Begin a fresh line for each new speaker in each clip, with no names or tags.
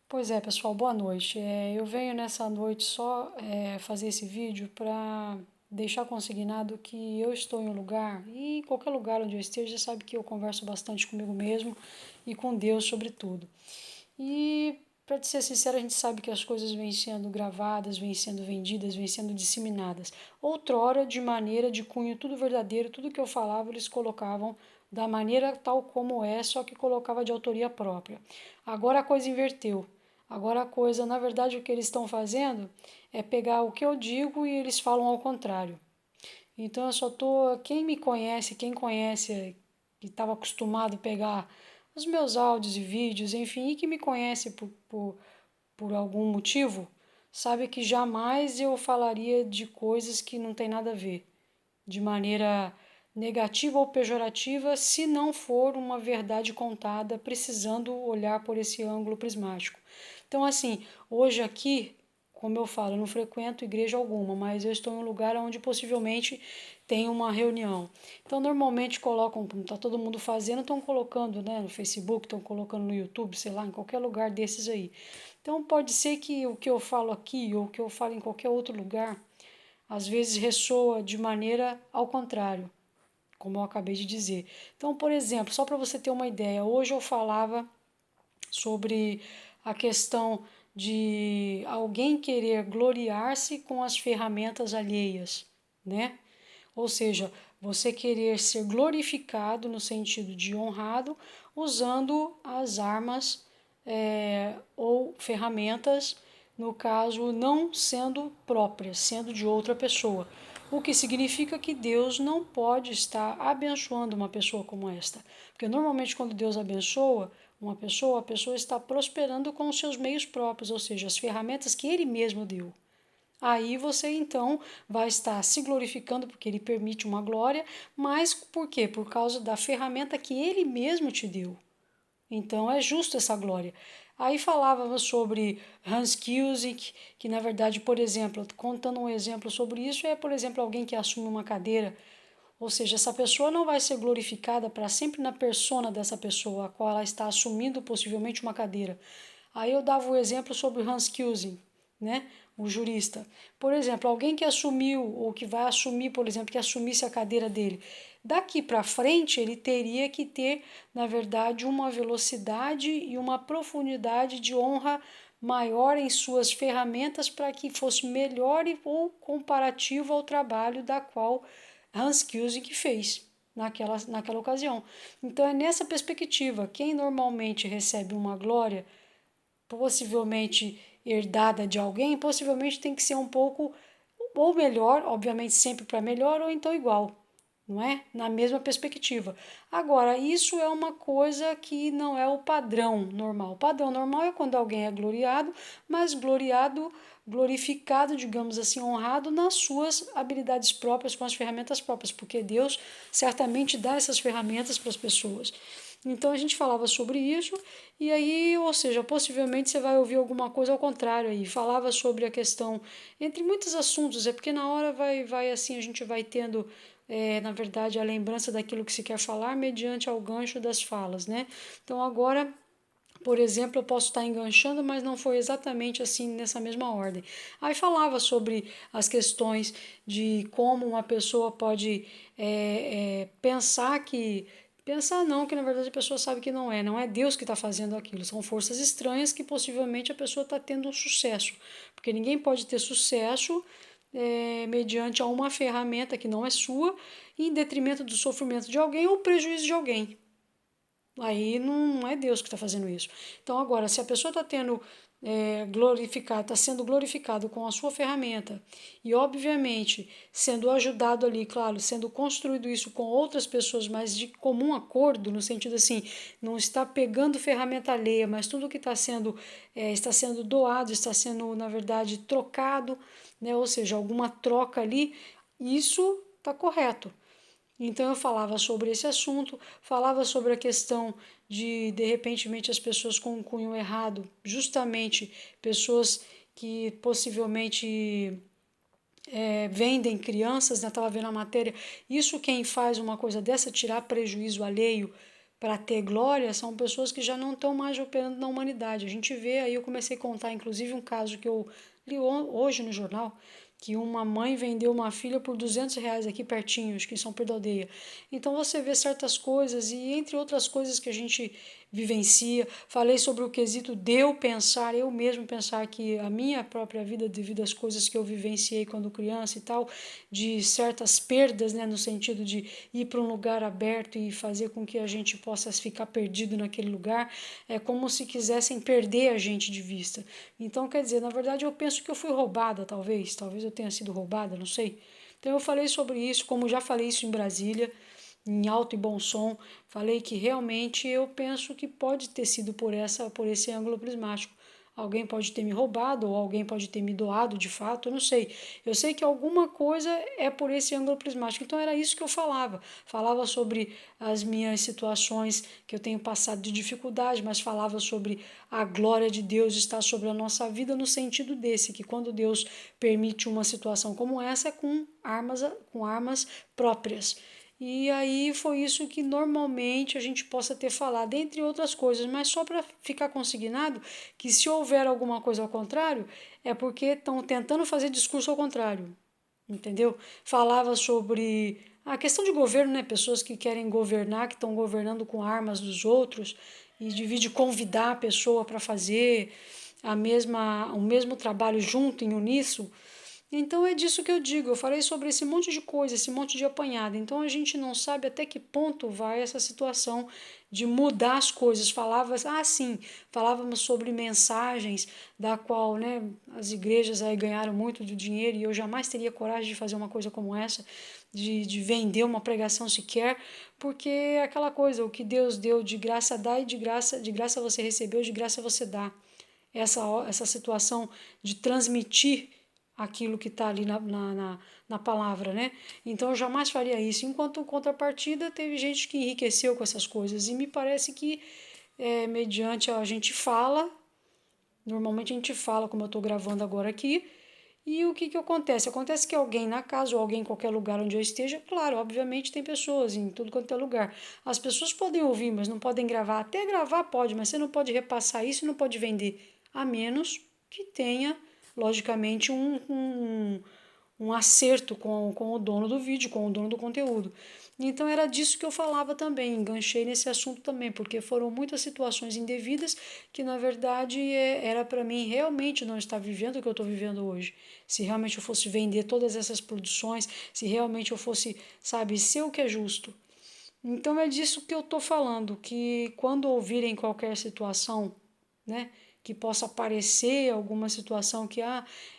Pois é, pessoal, boa noite. Eu venho nessa noite só fazer esse vídeo para deixar consignado que eu estou em um lugar, e em qualquer lugar onde eu esteja, sabe que eu converso bastante comigo mesmo e com Deus sobretudo. E, para ser sincero, a gente sabe que as coisas vêm sendo gravadas, vêm sendo vendidas, vêm sendo disseminadas. Outrora, de maneira de cunho tudo verdadeiro, tudo que eu falava, eles colocavam da maneira tal como é, só que colocava de autoria própria. Agora a coisa inverteu. Agora a coisa, na verdade, o que eles estão fazendo é pegar o que eu digo e eles falam ao contrário. Então eu só tô, quem me conhece, quem conhece, que estava acostumado a pegar os meus áudios e vídeos, enfim, e que me conhece por algum motivo, sabe que jamais eu falaria de coisas que não tem nada a ver, de maneira negativa ou pejorativa, se não for uma verdade contada, precisando olhar por esse ângulo prismático. Então, assim, hoje aqui, como eu falo, eu não frequento igreja alguma, mas eu estou em um lugar onde possivelmente tem uma reunião. Então, normalmente colocam, como está todo mundo fazendo, estão colocando, né, no Facebook, estão colocando no YouTube, sei lá, em qualquer lugar desses aí. Então, pode ser que o que eu falo aqui ou o que eu falo em qualquer outro lugar às vezes ressoa de maneira ao contrário, como eu acabei de dizer. Então, por exemplo, só para você ter uma ideia, hoje eu falava sobre a questão de alguém querer gloriar-se com as ferramentas alheias, né? Ou seja, você querer ser glorificado no sentido de honrado usando as armas ou ferramentas, no caso, não sendo próprias, sendo de outra pessoa. O que significa que Deus não pode estar abençoando uma pessoa como esta. Porque normalmente, quando Deus abençoa uma pessoa, a pessoa está prosperando com os seus meios próprios, ou seja, as ferramentas que Ele mesmo deu. Aí você então vai estar se glorificando porque ele permite uma glória, mas por quê? Por causa da ferramenta que ele mesmo te deu. Então é justo essa glória. Aí falávamos sobre Hans Kielzig, que na verdade, por exemplo, contando um exemplo sobre isso, é, por exemplo, alguém que assume uma cadeira, ou seja, essa pessoa não vai ser glorificada para sempre na persona dessa pessoa, a qual ela está assumindo possivelmente uma cadeira. Aí eu dava o exemplo sobre Hans Kielzig, né? O jurista. Por exemplo, alguém que assumiu, ou que vai assumir, por exemplo, que assumisse a cadeira dele. Daqui para frente, ele teria que ter, na verdade, uma velocidade e uma profundidade de honra maior em suas ferramentas para que fosse melhor ou comparativo ao trabalho da qual Hans Kielzig fez naquela ocasião. Então é nessa perspectiva, quem normalmente recebe uma glória possivelmente herdada de alguém, possivelmente tem que ser um pouco ou melhor, obviamente sempre para melhor, ou então igual, não é? Na mesma perspectiva. Agora, isso é uma coisa que não é o padrão normal. O padrão normal é quando alguém é gloriado, mas gloriado, glorificado, digamos assim, honrado nas suas habilidades próprias, com as ferramentas próprias, porque Deus certamente dá essas ferramentas para as pessoas. Então a gente falava sobre isso, e aí, ou seja, possivelmente você vai ouvir alguma coisa ao contrário aí. Falava sobre a questão, entre muitos assuntos, é porque na hora vai assim, a gente vai tendo, na verdade, a lembrança daquilo que se quer falar mediante ao gancho das falas, né? Então agora, por exemplo, eu posso estar enganchando, mas não foi exatamente assim nessa mesma ordem. Aí falava sobre as questões de como uma pessoa pode pensar que. Pensar não, que na verdade a pessoa sabe que não é Deus que está fazendo aquilo, são forças estranhas que possivelmente a pessoa está tendo um sucesso, porque ninguém pode ter sucesso mediante a uma ferramenta que não é sua, em detrimento do sofrimento de alguém ou prejuízo de alguém. Aí não é Deus que está fazendo isso. Então, agora, se a pessoa está tendo glorificado, está sendo glorificado com a sua ferramenta e, obviamente, sendo ajudado ali, claro, sendo construído isso com outras pessoas, mas de comum acordo, no sentido assim, não está pegando ferramenta alheia, mas tudo que está sendo doado, está sendo, na verdade, trocado, né? Ou seja, alguma troca ali, isso está correto. Então eu falava sobre esse assunto, falava sobre a questão de repentemente as pessoas com um cunho errado, justamente pessoas que possivelmente vendem crianças, né? Estava vendo a matéria. Isso quem faz uma coisa dessa, tirar prejuízo alheio, para ter glória são pessoas que já não estão mais operando na humanidade. A gente vê, aí eu comecei a contar, inclusive, um caso que eu li hoje no jornal, que uma mãe vendeu uma filha por R$ 200 aqui pertinho, acho que em São Pedro da Aldeia. Então você vê certas coisas e entre outras coisas que a gente vivencia, falei sobre o quesito de eu mesmo pensar que a minha própria vida, devido às coisas que eu vivenciei quando criança e tal, de certas perdas, né, no sentido de ir para um lugar aberto e fazer com que a gente possa ficar perdido naquele lugar, é como se quisessem perder a gente de vista. Então, quer dizer, na verdade eu penso que eu fui roubada, talvez eu tenha sido roubada, não sei. Então eu falei sobre isso, como já falei isso em Brasília, em alto e bom som, falei que realmente eu penso que pode ter sido por esse ângulo prismático. Alguém pode ter me roubado ou alguém pode ter me doado de fato, eu não sei. Eu sei que alguma coisa é por esse ângulo prismático. Então era isso que eu falava. Falava sobre as minhas situações que eu tenho passado de dificuldade, mas falava sobre a glória de Deus estar sobre a nossa vida no sentido desse, que quando Deus permite uma situação como essa é com armas próprias. E aí foi isso que normalmente a gente possa ter falado, entre outras coisas, mas só para ficar consignado que se houver alguma coisa ao contrário, é porque estão tentando fazer discurso ao contrário, entendeu? Falava sobre a questão de governo, né? Pessoas que querem governar, que estão governando com armas dos outros, e de convidar a pessoa para fazer o mesmo trabalho junto, em uníssono. Então é disso que eu digo. Eu falei sobre esse monte de coisa, esse monte de apanhado. Então a gente não sabe até que ponto vai essa situação de mudar as coisas. Falávamos sobre mensagens da qual, né, as igrejas aí ganharam muito de dinheiro e eu jamais teria coragem de fazer uma coisa como essa, de vender uma pregação sequer, porque é aquela coisa, o que Deus deu de graça dá e de graça você recebeu, de graça você dá. Essa situação de transmitir aquilo que está ali na palavra, né? Então eu jamais faria isso. Enquanto contrapartida, teve gente que enriqueceu com essas coisas. E me parece que, mediante a gente fala, normalmente a gente fala, como eu estou gravando agora aqui, e o que acontece? Acontece que alguém na casa ou alguém em qualquer lugar onde eu esteja, claro, obviamente tem pessoas em tudo quanto é lugar. As pessoas podem ouvir, mas não podem gravar. Até gravar pode, mas você não pode repassar isso e não pode vender. A menos que tenha, logicamente, um acerto com o dono do vídeo, com o dono do conteúdo. Então era disso que eu falava também, enganchei nesse assunto também, porque foram muitas situações indevidas que na verdade era para mim realmente não estar vivendo o que eu estou vivendo hoje. Se realmente eu fosse vender todas essas produções, se realmente eu fosse, sabe, ser o que é justo. Então é disso que eu estou falando, que quando ouvirem qualquer situação, né, que possa aparecer alguma situação que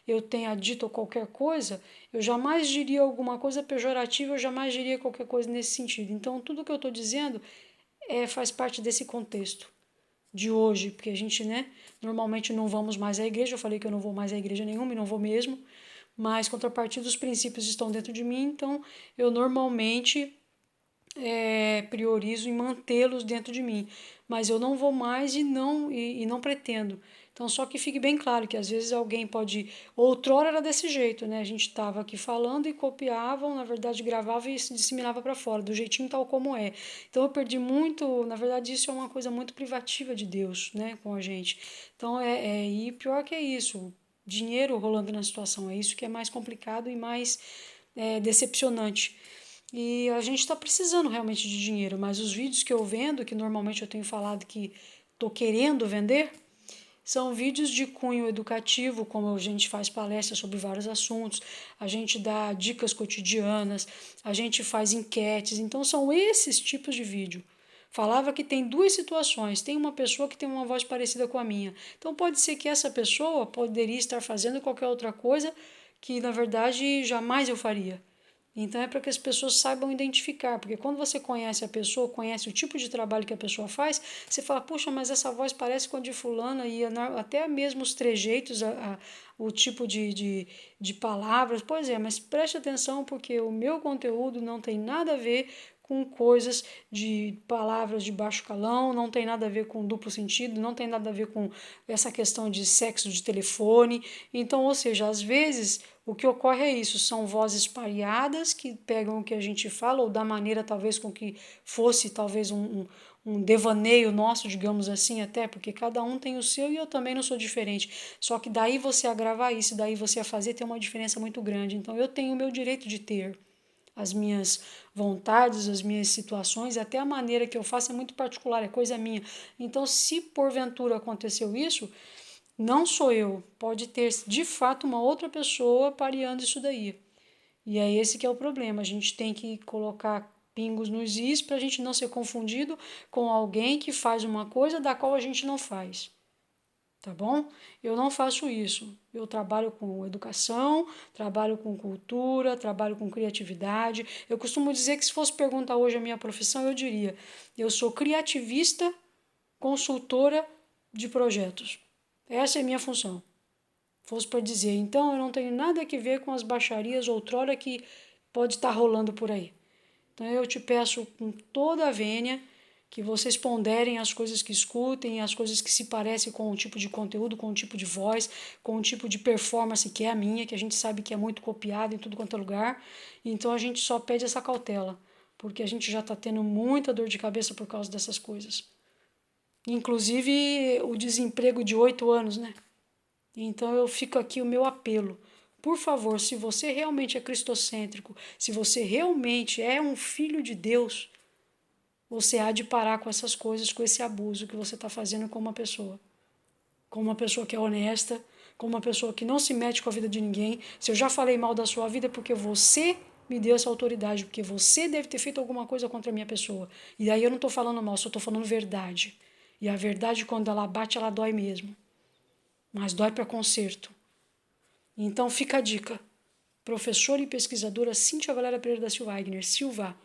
eu tenha dito qualquer coisa, eu jamais diria alguma coisa pejorativa, eu jamais diria qualquer coisa nesse sentido. Então tudo que eu estou dizendo faz parte desse contexto de hoje, porque a gente, né, normalmente não vamos mais à igreja, eu falei que eu não vou mais à igreja nenhuma e não vou mesmo, mas contrapartida os princípios estão dentro de mim, então eu normalmente priorizo em mantê-los dentro de mim, mas eu não vou mais e não pretendo. Então, só que fique bem claro que às vezes alguém pode. Outrora era desse jeito, né? A gente estava aqui falando e copiavam, na verdade gravavam e se disseminava para fora, do jeitinho tal como é. Então, eu perdi muito. Na verdade, isso é uma coisa muito privativa de Deus, né, com a gente. Então, e pior que é isso, dinheiro rolando na situação, é isso que é mais complicado e mais decepcionante. E a gente está precisando realmente de dinheiro, mas os vídeos que eu vendo, que normalmente eu tenho falado que estou querendo vender, são vídeos de cunho educativo, como a gente faz palestras sobre vários assuntos, a gente dá dicas cotidianas, a gente faz enquetes, então são esses tipos de vídeo. Falava que tem duas situações, tem uma pessoa que tem uma voz parecida com a minha, então pode ser que essa pessoa poderia estar fazendo qualquer outra coisa que na verdade jamais eu faria. Então é para que as pessoas saibam identificar, porque quando você conhece a pessoa, conhece o tipo de trabalho que a pessoa faz, você fala, puxa, mas essa voz parece com a de fulana e até mesmo os trejeitos, o tipo de palavras. Pois é, mas preste atenção porque o meu conteúdo não tem nada a ver com coisas de palavras de baixo calão, não tem nada a ver com duplo sentido, não tem nada a ver com essa questão de sexo de telefone. Então, ou seja, às vezes o que ocorre é isso, são vozes pareadas que pegam o que a gente fala, ou da maneira talvez com que fosse talvez um devaneio nosso, digamos assim, até, porque cada um tem o seu e eu também não sou diferente. Só que daí você agravar isso, daí você a fazer, tem uma diferença muito grande. Então eu tenho o meu direito de ter as minhas vontades, as minhas situações, até a maneira que eu faço é muito particular, é coisa minha. Então, se porventura aconteceu isso, não sou eu, pode ter de fato uma outra pessoa pareando isso daí. E é esse que é o problema. A gente tem que colocar pingos nos is para a gente não ser confundido com alguém que faz uma coisa da qual a gente não faz. Tá bom? Eu não faço isso. Eu trabalho com educação, trabalho com cultura, trabalho com criatividade. Eu costumo dizer que se fosse perguntar hoje a minha profissão, eu diria: eu sou criativista, consultora de projetos. Essa é a minha função. Fosse para dizer, então eu não tenho nada a ver com as baixarias outrora que pode estar rolando por aí. Então eu te peço com toda a vênia que vocês ponderem as coisas que escutem, as coisas que se parecem com o tipo de conteúdo, com o tipo de voz, com o tipo de performance que é a minha, que a gente sabe que é muito copiada em tudo quanto é lugar. Então a gente só pede essa cautela, porque a gente já está tendo muita dor de cabeça por causa dessas coisas. Inclusive o desemprego de 8 anos, né? Então eu fico aqui o meu apelo. Por favor, se você realmente é cristocêntrico, se você realmente é um filho de Deus, você há de parar com essas coisas, com esse abuso que você está fazendo com uma pessoa. Com uma pessoa que é honesta, com uma pessoa que não se mete com a vida de ninguém. Se eu já falei mal da sua vida é porque você me deu essa autoridade, porque você deve ter feito alguma coisa contra a minha pessoa. E aí eu não estou falando mal, só estou falando verdade. E a verdade, quando ela bate, ela dói mesmo. Mas dói para conserto. Então fica a dica. Professora e pesquisadora Cíntia Valéria Pereira da Silva Wagner, Silva,